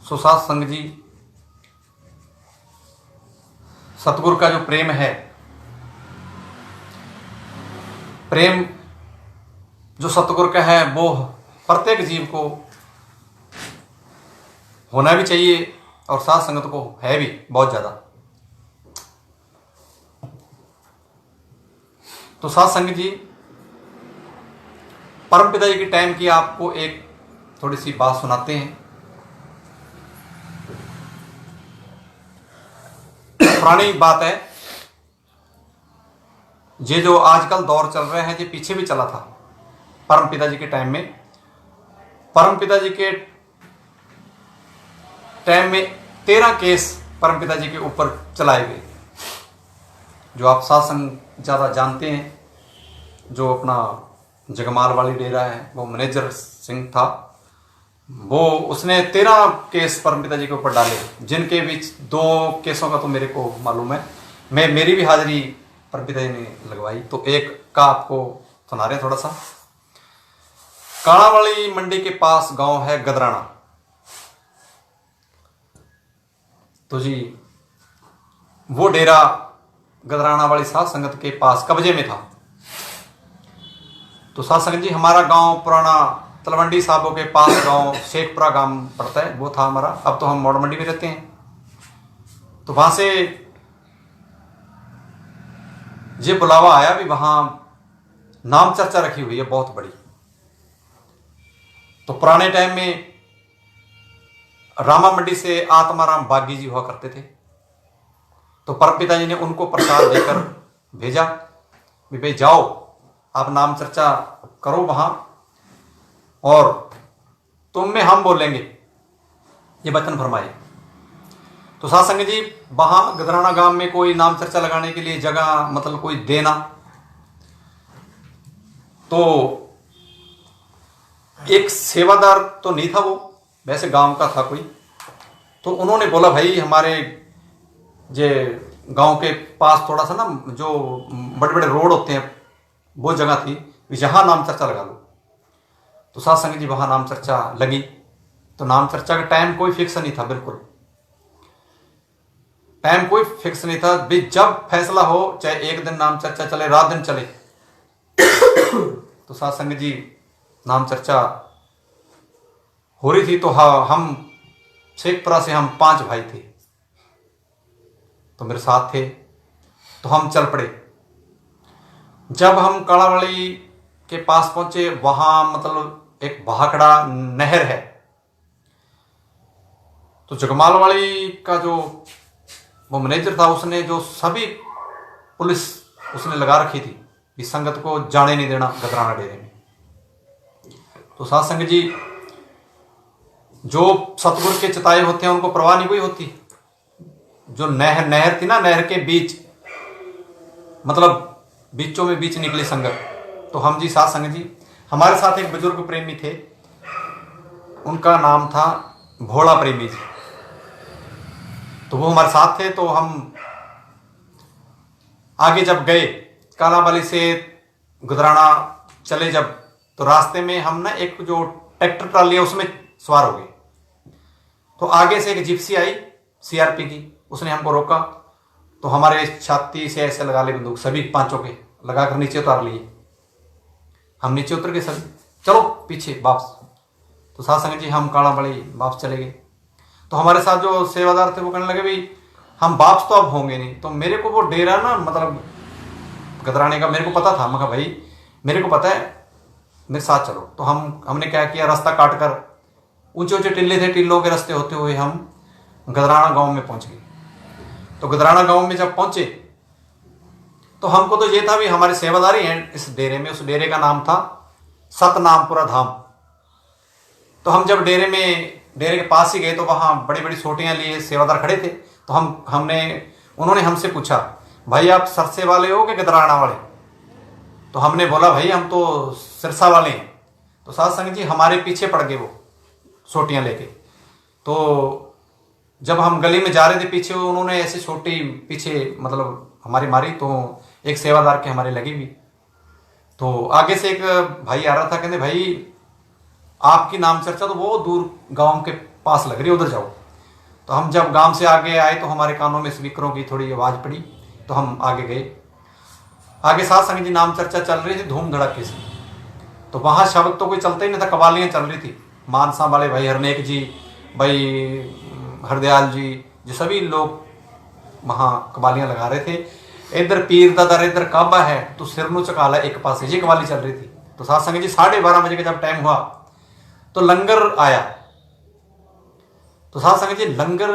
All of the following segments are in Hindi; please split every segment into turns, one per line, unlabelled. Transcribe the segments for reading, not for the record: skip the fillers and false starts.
सो साध संग जी, सतगुरु का जो प्रेम है, प्रेम जो सतगुरु का है वो प्रत्येक जीव को होना भी चाहिए और साध संगत को है भी बहुत ज़्यादा। तो साध संगत जी, परमपिता जी के टाइम की आपको एक थोड़ी सी बात सुनाते हैं। पुरानी बात है, ये जो आजकल दौर चल रहा है ये पीछे भी चला था। परमपिता जी के टाइम में, परमपिता जी के टाइम में 13 केस परमपिता जी के ऊपर चलाए गए। जो आप साध संग ज़्यादा जानते हैं, जो अपना जगमाल वाली डेरा है वो मैनेजर सिंह था, वो उसने 13 केस परमपिता जी के ऊपर डाले, जिनके बीच 2 केसों का तो मेरे को मालूम है, मेरी भी हाजिरी परमपिता जी ने लगवाई। तो एक का आपको सुना रहे हैं थोड़ा सा। काणावाली मंडी के पास गांव है गदराना। तो जी वो डेरा गदराना वाली साध संगत के पास कब्जे में था। तो साध संगत जी, हमारा गांव पुराना तलवंडी साहबों के पास गांव शेखपुरा गांव पड़ता है, वो था हमारा। अब तो हम मोड़ मंडी में रहते हैं। तो वहां से ये बुलावा आया भी, वहां नाम चर्चा रखी हुई है बहुत बड़ी। तो पुराने टाइम में रामा मंडी से आत्माराम बागी जी हुआ करते थे। तो परमपिता जी ने उनको प्रसाद देकर भेजा भी भाई जाओ, आप नाम चर्चा करो वहां और तुम में हम बोलेंगे, ये वचन फरमाए। तो साध संगत जी, वहां गदराना गांव में कोई नाम चर्चा लगाने के लिए जगह मतलब कोई देना, तो एक सेवादार तो नहीं था, वो वैसे गांव का था कोई। तो उन्होंने बोला भाई हमारे जे गांव के पास थोड़ा सा ना जो बड़े बड़े रोड होते हैं वो जगह थी, यहाँ नाम चर्चा लगा लो। तो साध संगत जी वहां नाम चर्चा लगी। तो नाम चर्चा का टाइम कोई फिक्स नहीं था, बिल्कुल टाइम कोई फिक्स नहीं था भी, जब फैसला हो, चाहे एक दिन नाम चर्चा चले, रात दिन चले। तो साध संगत जी नाम चर्चा हो रही थी। तो हाँ, हम शेखपुरा से हम 5 भाई थे, तो मेरे साथ थे। तो हम चल पड़े। जब हम काणावाली के पास पहुंचे, वहां मतलब एक भाखड़ा नहर है। तो जगमाल वाली का जो वो मैनेजर था, उसने जो सभी पुलिस उसने लगा रखी थी कि संगत को जाने नहीं देना गदराना डेरे में। तो साध संगत जी, जो सतगुरु के चिताए होते हैं उनको परवाह नहीं कोई होती। जो नहर थी ना, नहर के बीच मतलब बीचों में बीच निकली संगत। तो हम जी साध संगत जी, हमारे साथ एक बुजुर्ग प्रेमी थे, उनका नाम था भोला प्रेमी जी। तो वो हमारे साथ थे। तो हम आगे जब गए कालाबाली से गुदराना चले जब, तो रास्ते में हम ना एक जो ट्रैक्टर ट्राली है उसमें सवार हो गए। तो आगे से एक जिप्सी आई सीआरपी की, उसने हमको रोका। तो हमारे छाती से ऐसे लगा ले बंदूक, सभी 5 के लगाकर नीचे उतार लिए। हम नीचे उतर गए सभी, चलो पीछे वापस। तो साध संगत जी, हम काणावाली वापस चले गए। तो हमारे साथ जो सेवादार थे वो कहने लगे भी हम वापस तो अब होंगे नहीं। तो मेरे को वो डेरा ना मतलब गदराने का मेरे को पता था। मैं कहा भाई मेरे को पता है, मेरे साथ चलो। तो हमने क्या किया, रास्ता काट कर ऊंचे ऊंचे टिल्ले थे, टिल्लों के रास्ते होते हुए हम गदराना गांव में पहुंच गए। तो गदराना गांव में जब पहुंचे तो हमको तो ये था भी हमारे सेवादारी हैं इस डेरे में। उस डेरे का नाम था सतनामपुरा धाम। तो हम जब डेरे के पास ही गए तो वहाँ बड़ी बड़ी सोटियाँ लिए सेवादार खड़े थे। तो उन्होंने हमसे पूछा, भाई आप सरसे वाले हो कि गदराना वाले? तो हमने बोला भाई हम तो सिरसा वाले हैं। तो साध संगत जी हमारे पीछे पड़ गए वो सोटियाँ लेके। तो जब हम गली में जा रहे थे पीछे, उन्होंने ऐसी छोटी पीछे मतलब हमारी मारी। तो एक सेवादार के हमारे लगी भी। तो आगे से एक भाई आ रहा था, कहते भाई आपकी नाम चर्चा तो वो दूर गांव के पास लग रही है, उधर जाओ। तो हम जब गांव से आगे आए तो हमारे कानों में स्पीकरों की थोड़ी आवाज़ पड़ी, तो हम आगे गए। आगे साध संगत जी नाम चर्चा चल रही थी धूम धड़के से। तो वहाँ शब्द तो कोई चलता ही नहीं था, कवालियाँ चल रही थी। मानसा वाले भाई हरनेक जी, भाई हरदयाल जी, जो सभी लोग वहाँ कवालियाँ लगा रहे थे। इधर पीर दा दर इधर काबा है तो सिरनू चकाला एक पास, ये कवाली चल रही थी। तो साध संगत जी 12:30 बजे का जब टाइम हुआ तो लंगर आया। तो साध संगत जी लंगर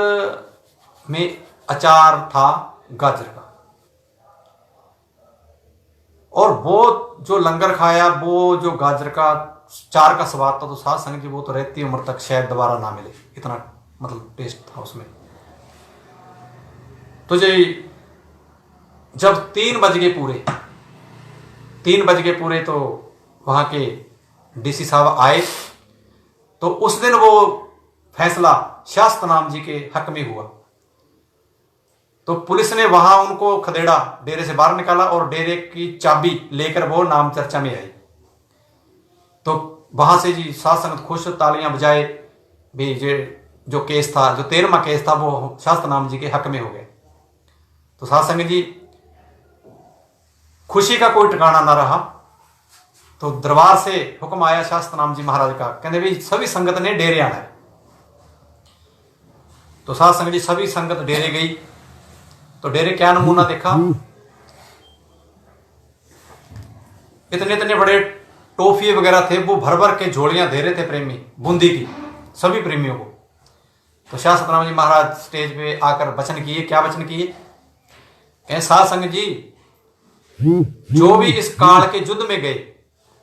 में अचार था गाजर का, और वो जो लंगर खाया, वो जो गाजर का चार का स्वाद था, तो साध संगत जी वो तो रहती उम्र तक शायद दोबारा ना मिले, इतना मतलब टेस्ट था उसमें। तो जी जब 3 बज गए पूरे तो वहां के डीसी साहब आए। तो उस दिन वो फैसला शास्त्रनाम जी के हक में हुआ। तो पुलिस ने वहां उनको खदेड़ा, डेरे से बाहर निकाला और डेरे की चाबी लेकर वो नाम चर्चा में आई। तो वहां से जी साध संगत खुश, तालियां बजाए भी। ये जो केस था, जो 13वां केस था, वो शास्त्रनाम जी के हक में हो गया। तो साध संगत जी खुशी का कोई ठिकाना ना रहा। तो दरबार से हुक्म आया शास्त्रनाम जी महाराज का, कहते भी सभी संगत ने डेरे आना है। तो साध संगत जी सभी संगत डेरे गई। तो डेरे क्या नमूना देखा, इतने इतने बड़े टॉफी वगैरह थे, वो भर भर के झोलियां दे रहे थे प्रेमी बूंदी की, सभी प्रेमियों को। तो शास्त्रनाम जी महाराज स्टेज पे आकर वचन किए। क्या वचन किए? कहे साध संगत जी, जो भी इस काल के युद्ध में गए,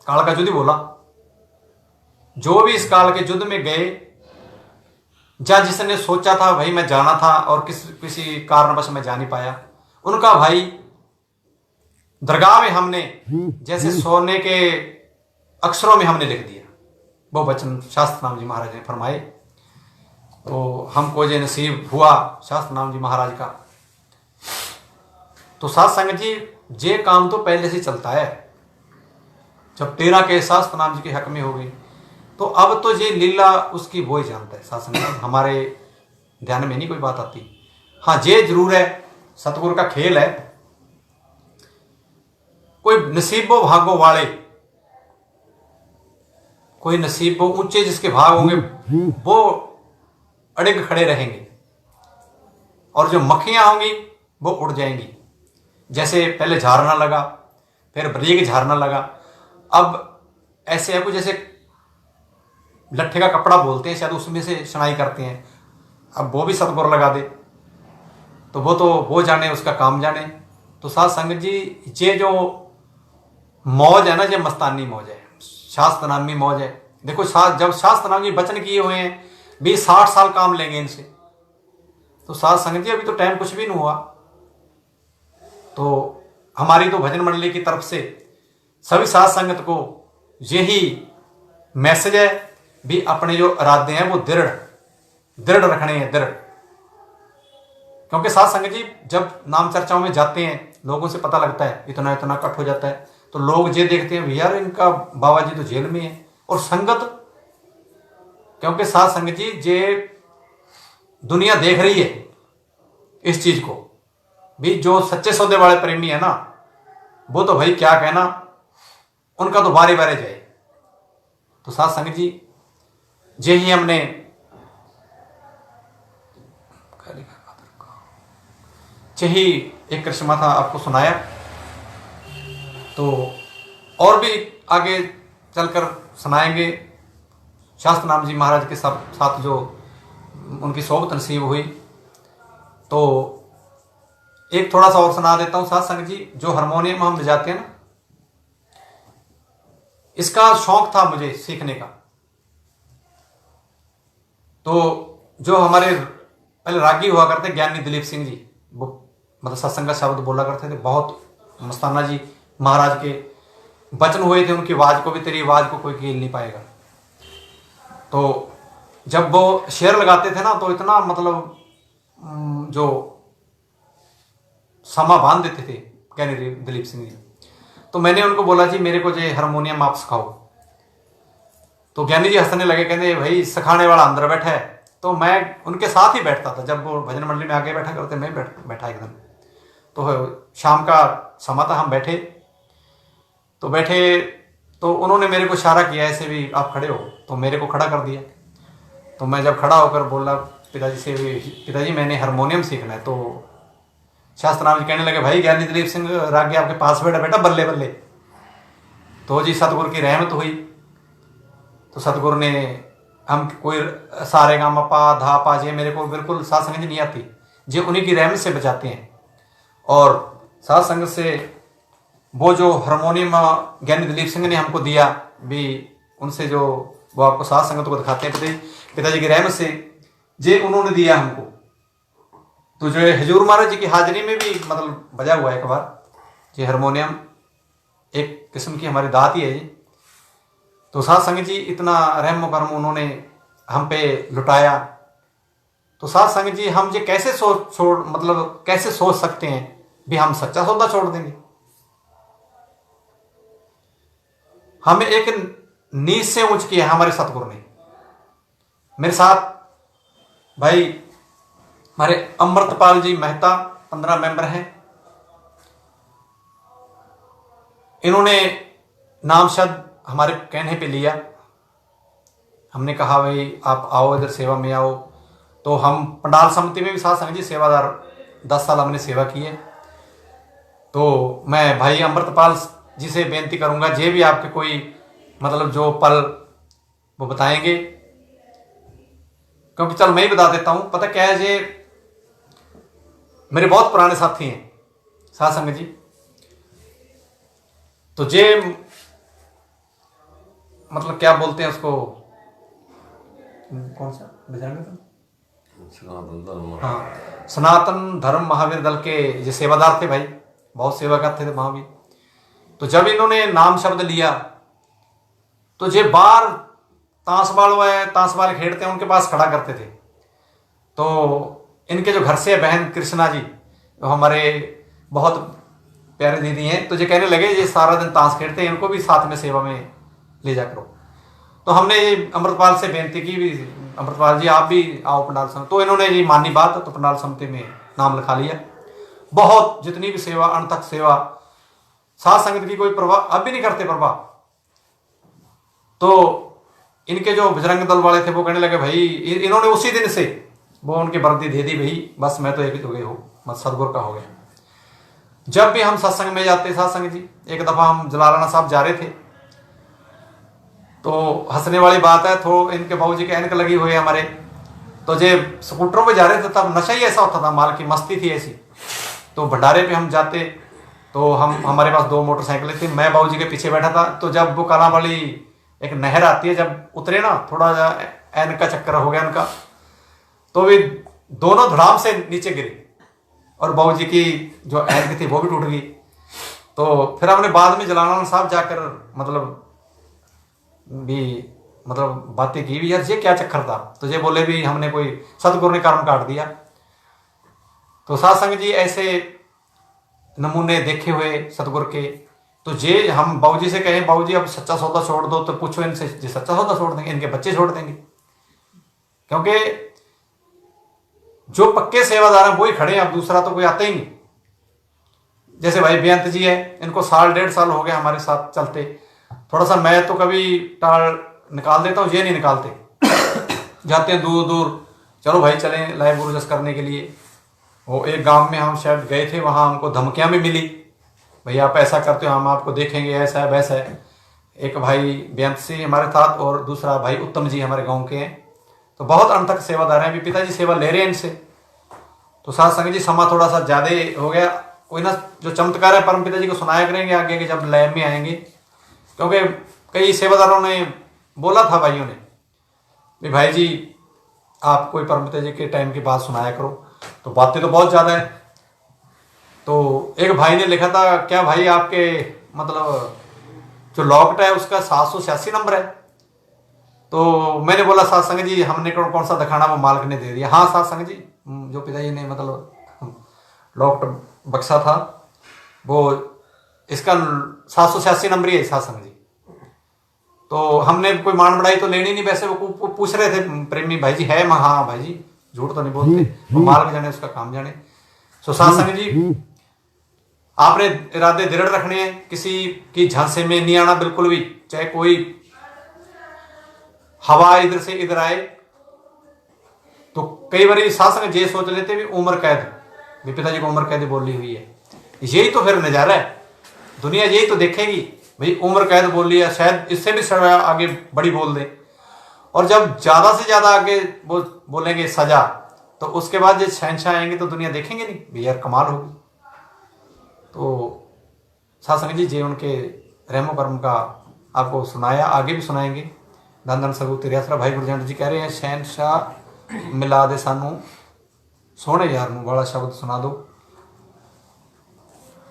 काल का युद्ध ही बोला, जो भी इस काल के युद्ध में गए, या जिसने सोचा था भाई मैं जाना था और किसी कारणवश मैं जा नहीं पाया, उनका भाई दरगाह में हमने जैसे सोने के अक्षरों में हमने लिख दिया। वो वचन शास्त्रनाम जी महाराज ने फरमाए। तो हमको ये नसीब हुआ शास्त्रनाम जी महाराज का। तो साध संगत जी ये काम तो पहले से चलता है। जब 13 के शास्त्रनाम जी के हक में हो गई, तो अब तो ये लीला उसकी वो ही जानता है। साध संगत हमारे ध्यान में नहीं कोई बात आती। हाँ ये जरूर है, सतगुरु का खेल है। कोई नसीबो भागो वाले, कोई नसीबो ऊंचे जिसके भाग होंगे, वो अड़िग खड़े रहेंगे, और जो मक्खियां होंगी वो उड़ जाएंगी। जैसे पहले झारना लगा, फिर बरीक झारना लगा, अब ऐसे है कुछ जैसे लट्ठे का कपड़ा बोलते हैं शायद, उसमें से शनाई करते हैं। अब वो भी सतगुरु लगा दे तो वो जाने, उसका काम जाने। तो साध संगत जी ये जो मौज है ना, ये मस्तानी मौज है, शास्त्रनामी मौज है। देखो जब शास्त्रनाम जी वचन किए हुए हैं भी 60 साल काम लेंगे इनसे, तो साध संगत जी अभी तो टाइम कुछ भी नहीं हुआ। तो हमारी तो भजन मंडली की तरफ से सभी साध संगत को यही मैसेज है भी अपने जो इरादे हैं वो दृढ़ रखने हैं, दृढ़। क्योंकि साध संगत जी जब नाम चर्चाओं में जाते हैं, लोगों से पता लगता है इतना इतना कट हो जाता है, तो लोग ये देखते हैं यार इनका बाबा जी तो जेल में है। और संगत, क्योंकि साध संगत जी ये दुनिया देख रही है इस चीज को भी, जो सच्चे सौदे वाले प्रेमी है ना, वो तो भाई क्या कहना, उनका तो बारे बारे जाए। तो साध संगत जी यही हमने यही एक करिश्मा था आपको सुनाया। तो और भी आगे चलकर सुनाएंगे। शास्त्रनाम जी महाराज के साथ जो उनकी सोबत नसीब हुई, तो एक थोड़ा सा और सुना देता हूं। साध संगत जी जो हारमोनियम हम बजाते हैं ना, इसका शौक था मुझे सीखने का। तो जो हमारे पहले रागी हुआ करते ज्ञानी दिलीप सिंह जी, वो मतलब सत्संग का शब्द बोला करते थे, बहुत मस्ताना जी महाराज के वचन हुए थे उनकी आवाज को भी, तेरी आवाज को कोई कील नहीं पाएगा। तो जब वो शेर लगाते थे ना, तो इतना मतलब जो समा बांध देते थे ज्ञानी दिलीप सिंह जी। तो मैंने उनको बोला जी मेरे को जो हारमोनियम आप सिखाओ। तो ज्ञानी जी हंसने लगे, कहते भाई सिखाने वाला अंदर बैठा है। तो मैं उनके साथ ही बैठता था, जब वो भजन मंडली में आगे बैठा करते मैं बैठा एकदम। तो शाम का समय था, हम बैठे तो उन्होंने मेरे को इशारा किया ऐसे भी, आप खड़े हो, तो मेरे को खड़ा कर दिया। तो मैं जब खड़ा होकर बोला पिताजी से, पिताजी मैंने हारमोनियम सीखना है। तो शास्त्रनाम जी कहने लगे, भाई ज्ञानी दिलीप सिंह रागी आपके पास बैठा बेटा, बल्ले बल्ले। तो जी सतगुरु की रहमत हुई। तो सतगुरु ने हम कोई सारे गामा पा धा पा जे मेरे को बिल्कुल सात संगत नहीं आती, जो उन्हीं की रहमत से बचाते हैं। और सात संगत से वो जो हारमोनियम ज्ञानी दिलीप सिंह ने हमको दिया भी, उनसे जो वो आपको सात संगत को दिखाते हैं पिताजी की रहमत से, जे उन्होंने दिया हमको। तो जो हजूर महाराज जी की हाजिरी में भी मतलब बजा हुआ है एक बार, ये हारमोनियम एक किस्म की हमारी दात ही है जी। तो सात संगत जी इतना रहम करम उन्होंने हम पे लुटाया। तो सात संगत जी हम ये कैसे कैसे सोच सकते हैं भी हम सच्चा सौदा छोड़ देंगे। हमें एक नीच से ऊंच किया है हमारे सतगुरु ने। मेरे साथ भाई हमारे अमृतपाल जी मेहता 15 मेंबर हैं। इन्होंने नाम शब्द हमारे कहने पे लिया। हमने कहा भाई आप आओ इधर सेवा में आओ। तो हम पंडाल समिति में भी साथ संगत जी सेवादार 10 साल हमने सेवा की है। तो मैं भाई अमृतपाल जी से बेनती करूंगा, जे भी आपके कोई मतलब जो पल वो बताएंगे, क्योंकि चल मैं ही बता देता हूं। पता क्या है, जे मेरे बहुत पुराने साथी हैं साथ संगत जी। तो जे मतलब क्या बोलते हैं उसको, कौन सा हाँ, सनातन धर्म महावीर दल के ये सेवादार थे भाई, बहुत सेवा करते थे वहां भी। तो जब इन्होंने नाम शब्द लिया तो जे बार तांसबाल खेलते हैं उनके पास खड़ा करते थे। तो इनके जो घर से बहन कृष्णा जी, तो हमारे बहुत प्यारे दीदी हैं, तो ये कहने लगे ये सारा दिन ताश खेलते हैं, इनको भी साथ में सेवा में ले जा करो। तो हमने ये अमृतपाल से बेनती की भी, अमृतपाल जी आप भी आओ पंडाल समिति। तो इन्होंने ये मानी बात, तो पंडाल समिति में नाम लिखा लिया। बहुत जितनी भी सेवा अनथक सेवा, साथ संगत की कोई प्रवाह अब भी नहीं करते प्रवाह। तो इनके जो बजरंग दल वाले थे वो कहने लगे भाई, इन्होंने उसी दिन से वो उनकी वर्दी दे दी भाई, बस मैं तो एक ही हो गई हूँ, मत सदगुरु का हो गया। जब भी हम सत्संग में जाते सत्संग जी, एक दफा हम जलालाना साहब जा रहे थे, तो हंसने वाली बात है, तो इनके बाबूजी के ऐनक लगी हुई है हमारे, तो जे स्कूटरों पे जा रहे थे, तब नशा ही ऐसा होता था, माल की मस्ती थी ऐसी। तो भंडारे पे हम जाते, तो हमारे पास 2 मोटरसाइकिलें थी, मैं बाबूजी के पीछे बैठा था। तो जब वो काला वाली एक नहर आती है, जब उतरे ना, थोड़ा ऐनक का चक्कर हो गया उनका, तो वे दोनों धड़ाम से नीचे गिरे और बाबूजी की जो ऐनक थी वो भी टूट गई। तो फिर हमने बाद में जलालाना साहब जाकर मतलब बातें की भी, यार ये क्या चक्कर था। तो ये बोले भी हमने कोई सतगुरु ने कर्म काट दिया। तो साथ संग जी ऐसे नमूने देखे हुए सतगुरु के। तो जे हम बाबूजी से कहें बाबूजी अब सच्चा सौदा छोड़ दो, तो पूछो इनसे, जे सच्चा सौदा छोड़ देंगे, इनके बच्चे छोड़ देंगे। क्योंकि जो पक्के सेवादार हैं वो ही खड़े हैं, अब दूसरा तो कोई आता ही नहीं। जैसे भाई बेअंत जी है, इनको 1.5 साल हो गए हमारे साथ चलते। थोड़ा सा मैं तो कभी टाल निकाल देता हूँ, ये नहीं निकालते। जाते हैं दूर दूर, चलो भाई चलें लाइव गुरुजस करने के लिए। वो एक गांव में हम शायद गए थे, वहाँ हमको धमकियाँ भी मिली, भाई आप ऐसा करते हो हम आपको देखेंगे, ऐसा है वैसा है। एक भाई बेअंत सिंह हमारे साथ और दूसरा भाई उत्तम जी हमारे गाँव के हैं। तो बहुत अंत तक सेवादार हैं, अभी पिताजी सेवा ले रहे हैं इनसे। तो साथ संग जी समा थोड़ा सा ज़्यादा हो गया, कोई ना जो चमत्कार है परम पिताजी को सुनाया करेंगे आगे के जब लैब में आएंगे। क्योंकि कई सेवादारों ने बोला था भाइयों ने, भाई जी आप कोई परम पिताजी के टाइम की बात सुनाया करो। तो बातें तो बहुत ज़्यादा है। तो एक भाई ने लिखा था, क्या भाई आपके मतलब जो लॉकट है उसका 786 नंबर है। तो मैंने बोला साथ संग जी हमने कौन सा दिखाना, वो मालिक ने दे दिया। हाँ साथ संग जी जो पिताजी ने मतलब लॉकट बक्सा था वो इसका 786 नंबर ही है साथ संग जी। तो हमने कोई मान बढ़ाई तो लेनी नहीं, वैसे वो पूछ रहे थे प्रेमी भाई जी है, हाँ भाई जी झूठ तो नहीं बोलते, वो मालिक जाने उसका काम जाने। सो साध संगत जी आपने इरादे दृढ़ रखने हैं, किसी की झांसे में नहीं आना बिल्कुल भी, चाहे कोई हवा इधर से इधर आए। तो कई बार साध संगत ये सोच लेते भी उम्र कैद, मेरे पिताजी को उम्र कैद बोली हुई है, यही तो फिर नजारा है, दुनिया यही तो देखेगी भाई उम्र कैद बोल लिया, शायद इससे भी आगे बड़ी बोल दे। और जब ज्यादा से ज्यादा आगे बोलेंगे सजा, तो उसके बाद जो शहंशाह आएंगे तो दुनिया देखेंगे नहीं भैया, यार कमाल होगी। तो साध संगत जी जे उनके रहमो कर्म का आपको सुनाया, आगे भी सुनाएंगे। धन धन सगू तेरे आसरा। भाई गुरजंट जी कह रहे हैं शहंशाह मिला दे सानू सोने यार नू, वाला शब्द सुना दो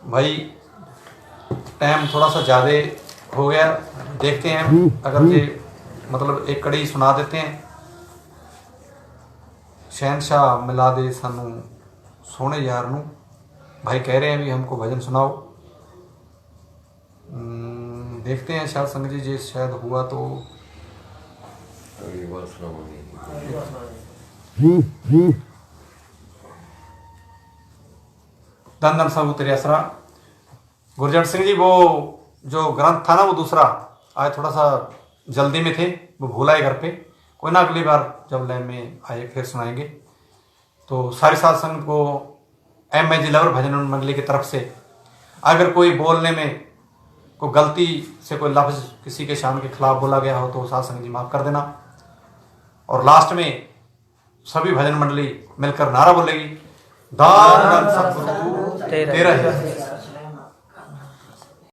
भाई। टाइम थोड़ा सा ज़्यादा हो गया, देखते हैं अगर ये मतलब एक कड़ी सुना देते हैं। शहंशाह मिला दे सानू सोने यार नू, भाई कह रहे हैं भी हमको भजन सुनाओ। देखते हैं शायद संगत जी शायद हुआ तो धन धन सब तेरे असरा। गुरजंट सिंह जी वो जो ग्रंथ था ना वो दूसरा, आज थोड़ा सा जल्दी में थे, वो भूला है घर पे, कोई ना अगली बार जब लैब में आए फिर सुनाएंगे। तो सारे साध संगत को MAG लवर भजन मंडली की तरफ से अगर कोई बोलने में कोई गलती से कोई लफ्ज किसी के शान के खिलाफ बोला गया हो तो साध संगत जी माफ कर देना। और लास्ट में सभी भजन मंडली मिलकर नारा बोलेगी, दान सतगुरु तेरा ही।